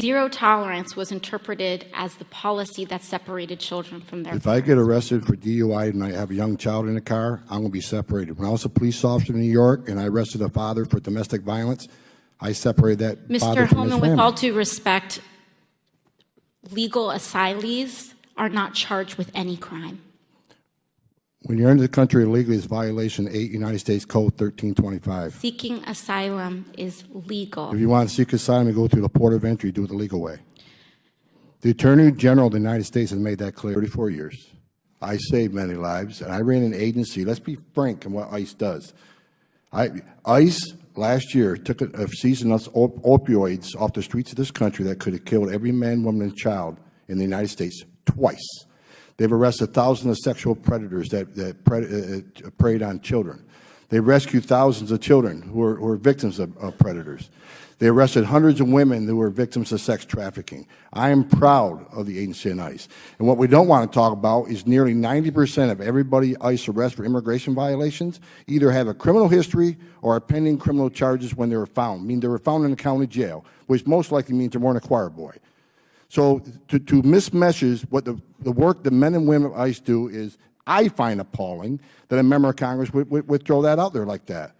zero tolerance was interpreted as the policy that separated children from their If I get arrested for DUI and I have a young child in the car, I'm going to be separated. When I was a police officer in New York and I arrested a father for domestic violence, I separated that father from his Mr. family. Homan, with all due respect, legal asylees are not charged with any crime. When you're into the country illegally, it's violation 8 United States Code 1325. Seeking asylum is legal. If you want to seek asylum, you go through the port of entry, do it the legal way. The Attorney General of the United States has made that clear. 34 years. I saved many lives, and I ran an agency. Let's be frank in what ICE does. ICE last year took a season of opioids off the streets of this country that could have killed every man, woman, and child in the United States twice. They've arrested thousands of sexual predators that preyed on children. They rescued thousands of children who were victims of predators. They arrested hundreds of women who were victims of sex trafficking. I am proud of the agency in ICE. And what we don't want to talk about is nearly 90% of everybody ICE arrests for immigration violations either have a criminal history or are pending criminal charges when they were found. I mean, they were found in a county jail, which most likely means they weren't a choir boy. So to mismessage what the work the men and women of ICE do is, I find appalling that a member of Congress would throw that out there like that.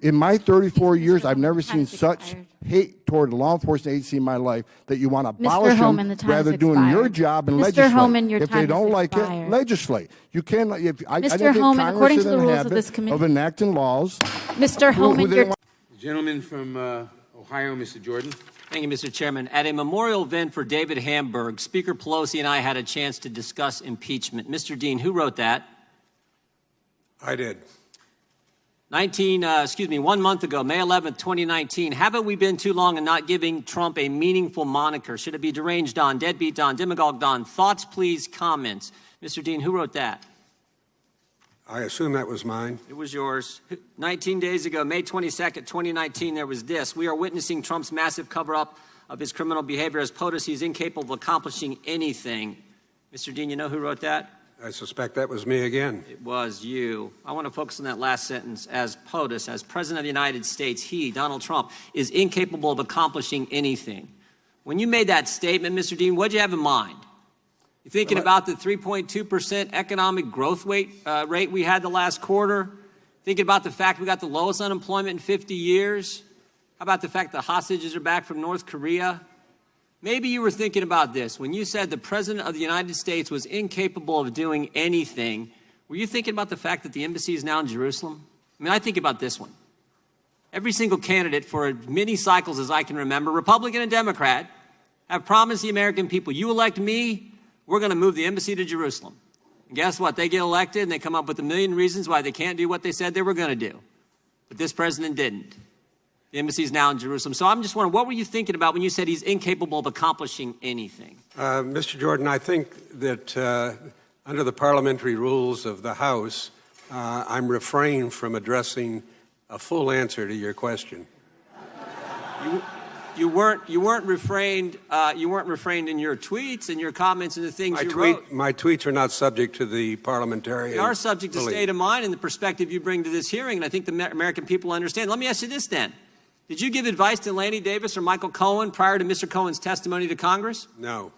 In my 34 years, I've never seen such hate toward a law enforcement agency in my life that you want to abolish them rather than doing your job and legislate. Mr. Homan, your if time they don't is like expired. it, legislate. You can't. Mr. Homan, according to the rules of this committee, of enacting laws. Mr. Homan, your gentleman from Ohio, Mr. Jordan. Thank you, Mr. Chairman. At a memorial event for David Hamburg, Speaker Pelosi and I had a chance to discuss impeachment. Mr. Dean, who wrote that? I did. 1 month ago, May 11th, 2019, haven't we been too long in not giving Trump a meaningful moniker? Should it be deranged Don, deadbeat Don, demagogue Don? Thoughts, please, comments. Mr. Dean, who wrote that? I assume that was mine. It was yours. 19 days ago, May 22nd, 2019, there was this. We are witnessing Trump's massive cover-up of his criminal behavior. As POTUS, he's incapable of accomplishing anything. Mr. Dean, you know who wrote that? I suspect that was me again. It was you. I want to focus on that last sentence. As POTUS, as President of the United States, he, Donald Trump, is incapable of accomplishing anything. When you made that statement, Mr. Dean, what did you have in mind? You thinking about the 3.2% economic growth rate we had the last quarter? Thinking about the fact we got the lowest unemployment in 50 years? How about the fact the hostages are back from North Korea? Maybe you were thinking about this. When you said the President of the United States was incapable of doing anything, were you thinking about the fact that the embassy is now in Jerusalem? I mean, I think about this one. Every single candidate for as many cycles as I can remember, Republican and Democrat, have promised the American people, you elect me, we're going to move the embassy to Jerusalem. And guess what? They get elected and they come up with a million reasons why they can't do what they said they were going to do. But this president didn't. The embassy is now in Jerusalem. So I'm just wondering, what were you thinking about when you said he's incapable of accomplishing anything? Mr. Jordan, I think that under the parliamentary rules of the House, I'm refrained from addressing a full answer to your question. You weren't refrained in your tweets and your comments and the things you wrote. My tweets are not subject to the parliamentarian. They are subject to state of mind and the perspective you bring to this hearing, and I think the American people understand. Let me ask you this then. Did you give advice to Lanny Davis or Michael Cohen prior to Mr. Cohen's testimony to Congress? No.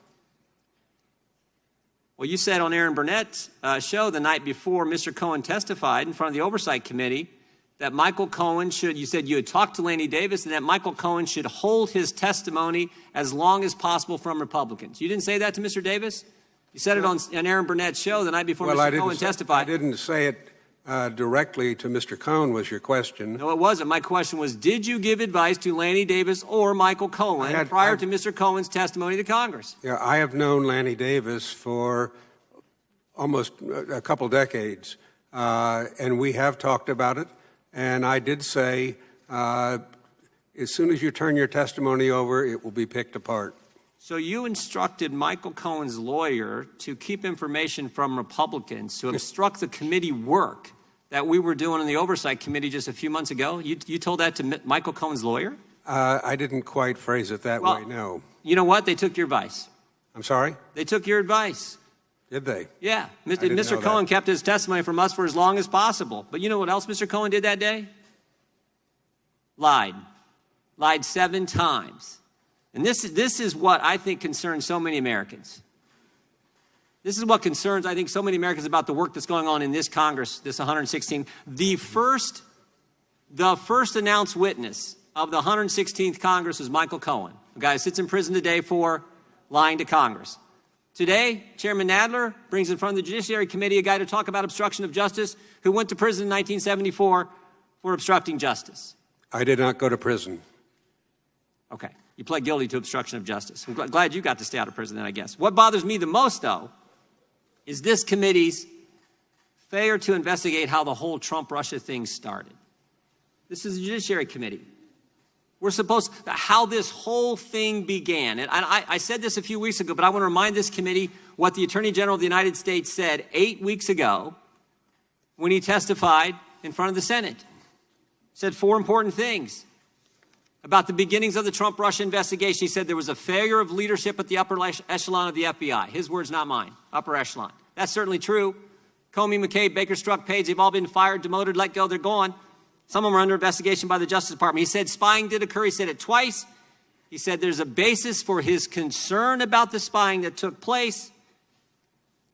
Well, you said on Aaron Burnett's show the night before Mr. Cohen testified in front of the Oversight Committee that Michael Cohen should, you said you had talked to Lanny Davis and that Michael Cohen should hold his testimony as long as possible from Republicans. You didn't say that to Mr. Davis? You said it on Aaron Burnett's show the night before Mr. Cohen testified. I didn't say it directly to Mr. Cohen was your question. No, it wasn't. My question was, did you give advice to Lanny Davis or Michael Cohen prior to Mr. Cohen's testimony to Congress? Yeah, I have known Lanny Davis for almost a couple decades, and we have talked about it. And I did say, as soon as you turn your testimony over, it will be picked apart. So you instructed Michael Cohen's lawyer to keep information from Republicans to obstruct the committee work that we were doing in the Oversight Committee just a few months ago? You told that to Michael Cohen's lawyer? I didn't quite phrase it that way, no. You know what? They took your advice. I'm sorry? They took your advice. Did they? Yeah. Mr. Cohen kept his testimony from us for as long as possible. But you know what else Mr. Cohen did that day? Lied. Lied 7 times. And this is what I think concerns so many Americans. This is what concerns, I think, so many Americans about the work that's going on in this Congress, this 116. The first announced witness of the 116th Congress was Michael Cohen, a guy who sits in prison today for lying to Congress. Today, Chairman Nadler brings in front of the Judiciary Committee a guy to talk about obstruction of justice who went to prison in 1974 for obstructing justice. I did not go to prison. Okay. You pled guilty to obstruction of justice. I'm glad you got to stay out of prison then, I guess. What bothers me the most, though, is this committee's failure to investigate how the whole Trump-Russia thing started. This is the Judiciary Committee. We're supposed to, how this whole thing began. And I said this a few weeks ago, but I want to remind this committee what the Attorney General of the United States said 8 weeks ago when he testified in front of the Senate. He said 4 important things about the beginnings of the Trump-Russia investigation. He said there was a failure of leadership at the upper echelon of the FBI. His words, not mine. Upper echelon. That's certainly true. Comey, McCabe, Baker, Strzok, Page, they've all been fired, demoted, let go, they're gone. Some of them are under investigation by the Justice Department. He said spying did occur. He said it twice. He said there's a basis for his concern about the spying that took place.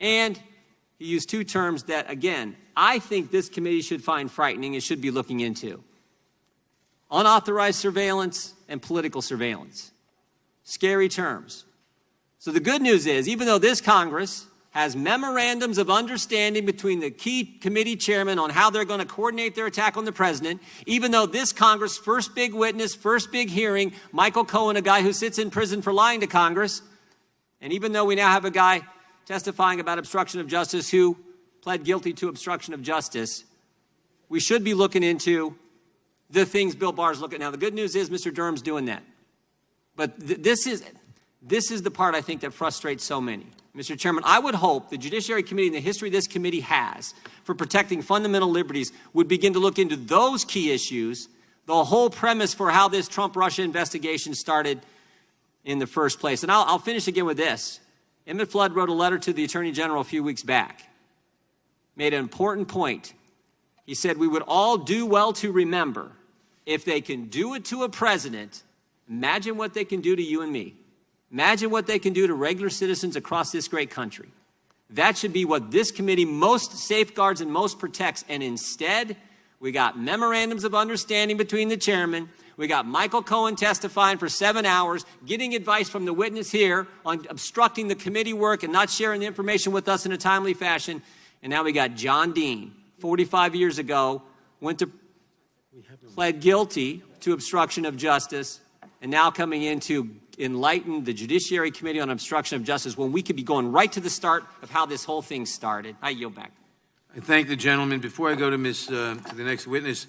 And he used 2 terms that, again, I think this committee should find frightening and should be looking into. Unauthorized surveillance and political surveillance. Scary terms. So the good news is, even though this Congress has memorandums of understanding between the key committee chairmen on how they're going to coordinate their attack on the president, even though this Congress' first big witness, first big hearing, Michael Cohen, a guy who sits in prison for lying to Congress, and even though we now have a guy testifying about obstruction of justice who pled guilty to obstruction of justice, we should be looking into the things Bill Barr's looking at. Now, the good news is Mr. Durham's doing that. But this is the part I think that frustrates so many. Mr. Chairman, I would hope the Judiciary Committee and the history this committee has for protecting fundamental liberties would begin to look into those key issues, the whole premise for how this Trump-Russia investigation started in the first place. And I'll finish again with this. Emmett Flood wrote a letter to the Attorney General a few weeks back, made an important point. He said, we would all do well to remember, if they can do it to a president, imagine what they can do to you and me. Imagine what they can do to regular citizens across this great country. That should be what this committee most safeguards and most protects. And instead, we got memorandums of understanding between the chairmen. We got Michael Cohen testifying for 7 hours, getting advice from the witness here on obstructing the committee work and not sharing the information with us in a timely fashion. And now we got John Dean, 45 years ago, pled guilty to obstruction of justice, and now coming in to enlighten the Judiciary Committee on obstruction of justice when we could be going right to the start of how this whole thing started. I yield back. I thank the gentleman. Before I go to the next witness,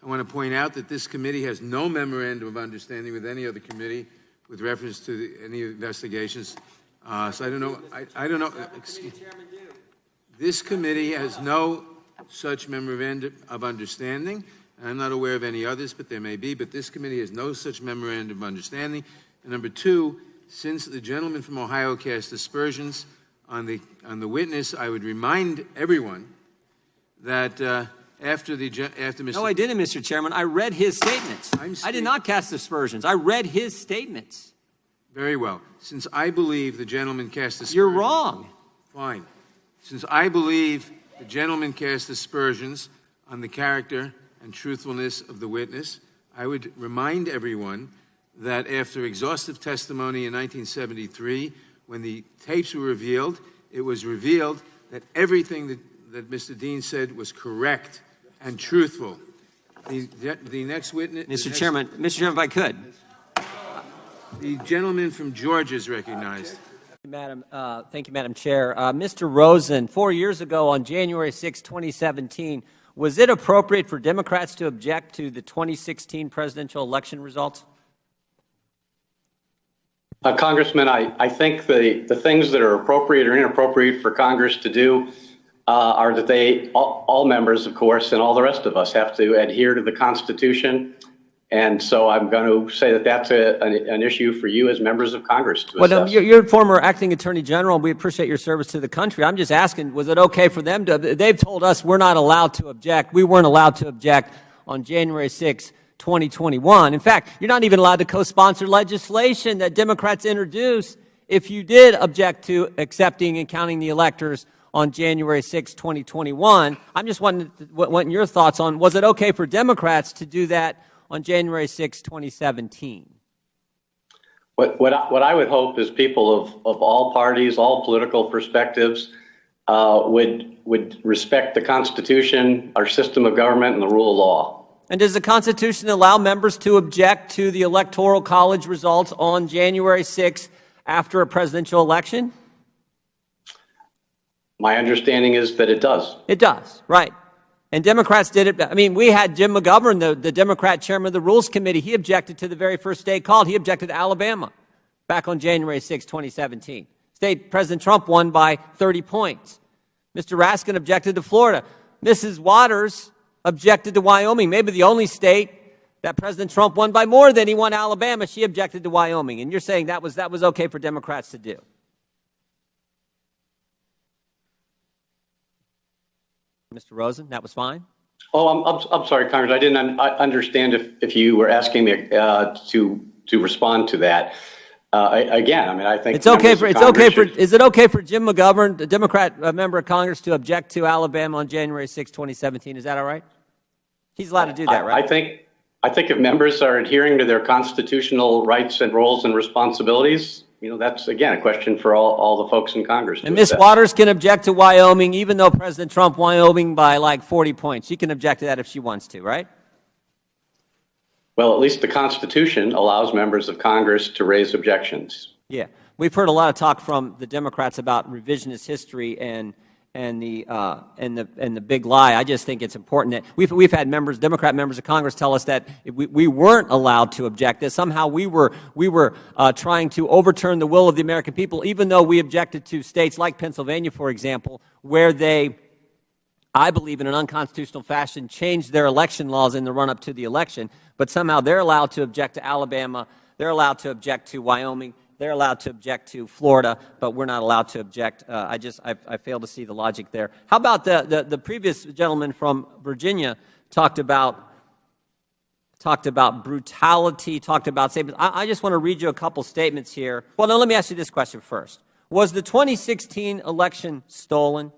I want to point out that this committee has no memorandum of understanding with any other committee with reference to any investigations. So I don't know. I don't know. This committee has no such memorandum of understanding. I'm not aware of any others, but there may be. But this committee has no such memorandum of understanding. And number 2, since the gentleman from Ohio cast aspersions on the witness, I would remind everyone that after Mr. No, I didn't, Mr. Chairman. I read his statements. I did not cast aspersions. I read his statements. Very well. Since I believe the gentleman cast aspersions... You're wrong. Fine. Since I believe the gentleman cast aspersions on the character and truthfulness of the witness, I would remind everyone that after exhaustive testimony in 1973, when the tapes were revealed, it was revealed that everything that Mr. Dean said was correct and truthful. The next witness... Mr. Chairman, if I could. The gentleman from Georgia is recognized. Thank you, Madam Chair. Mr. Rosen, 4 years ago on January 6, 2017, was it appropriate for Democrats to object to the 2016 presidential election results? Congressman, I think the things that are appropriate or inappropriate for Congress to do are that all members, of course, and all the rest of us have to adhere to the Constitution. And so I'm going to say that that's an issue for you as members of Congress to assess. Well, you're former acting attorney general, and we appreciate your service to the country. I'm just asking, was it okay for them to? They've told us we're not allowed to object. We weren't allowed to object on January 6, 2021. In fact, you're not even allowed to co-sponsor legislation that Democrats introduce if you did object to accepting and counting the electors on January 6, 2021. I'm just wanting your thoughts on, was it okay for Democrats to do that on January 6, 2017? What I would hope is people of all parties, all political perspectives, would respect the Constitution, our system of government, and the rule of law. And does the Constitution allow members to object to the Electoral College results on January 6th after a presidential election? My understanding is that it does. It does, right. And Democrats did it. I mean, we had Jim McGovern, the Democrat chairman of the Rules Committee. He objected to the very first state called. He objected to Alabama back on January 6, 2017. State President Trump won by 30 points. Mr. Raskin objected to Florida. Mrs. Waters objected to Wyoming, maybe the only state that President Trump won by more than he won Alabama. She objected to Wyoming. And you're saying that was okay for Democrats to do. Mr. Rosen, that was fine? Oh, I'm sorry, Congress. I didn't understand if you were asking me to respond to that. Again, I mean, I think is it okay for Jim McGovern, the Democrat member of Congress, to object to Alabama on January 6, 2017? Is that all right? He's allowed to do that, right? I think if members are adhering to their constitutional rights and roles and responsibilities, that's, again, a question for all the folks in Congress. And Ms. Waters can object to Wyoming, even though President Trump won Wyoming by like 40 points. She can object to that if she wants to, right? Well, at least the Constitution allows members of Congress to raise objections. Yeah. We've heard a lot of talk from the Democrats about revisionist history and the big lie. I just think it's important that we've had Democrat members of Congress tell us that we weren't allowed to object, that somehow we were trying to overturn the will of the American people, even though we objected to states like Pennsylvania, for example, where they, I believe in an unconstitutional fashion, changed their election laws in the run-up to the election, but somehow they're allowed to object to Alabama, they're allowed to object to Wyoming, they're allowed to object to Florida, but we're not allowed to object. I fail to see the logic there. How about the previous gentleman from Virginia talked about brutality, talked about statements. I just want to read you a couple statements here. Well, no, let me ask you this question first. Was the 2016 election stolen?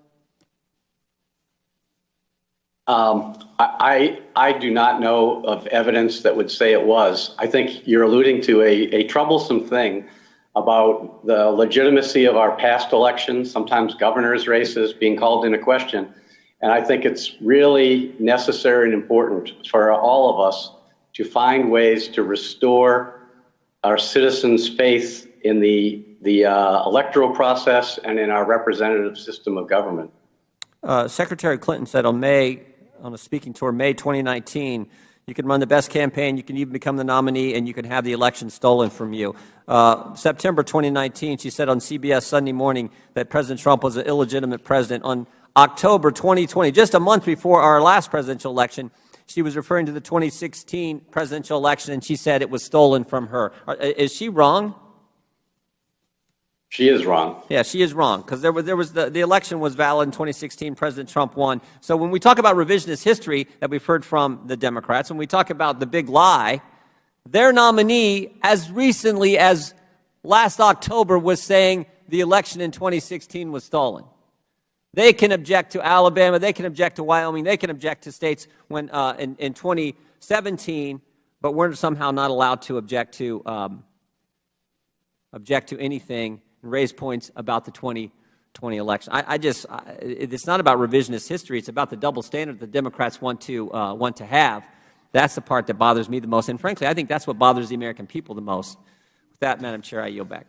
I do not know of evidence that would say it was. I think you're alluding to a troublesome thing about the legitimacy of our past elections, sometimes governor's races being called into question. And I think it's really necessary and important for all of us to find ways to restore our citizens' faith in the electoral process and in our representative system of government. Secretary Clinton said on a speaking tour, May 2019, you can run the best campaign, you can even become the nominee, and you can have the election stolen from you. September 2019, she said on CBS Sunday Morning that President Trump was an illegitimate president. On October 2020, just a month before our last presidential election, she was referring to the 2016 presidential election, and she said it was stolen from her. Is she wrong? She is wrong. Yeah, she is wrong, because the election was valid in 2016. President Trump won. So when we talk about revisionist history that we've heard from the Democrats, when we talk about the big lie, their nominee, as recently as last October, was saying the election in 2016 was stolen. They can object to Alabama, they can object to Wyoming, they can object to states when in 2017, but we're somehow not allowed to object to anything. Raise points about the 2020 election. It's not about revisionist history. It's about the double standard the Democrats want to have. That's the part that bothers me the most. And frankly, I think that's what bothers the American people the most. With that, Madam Chair, I yield back.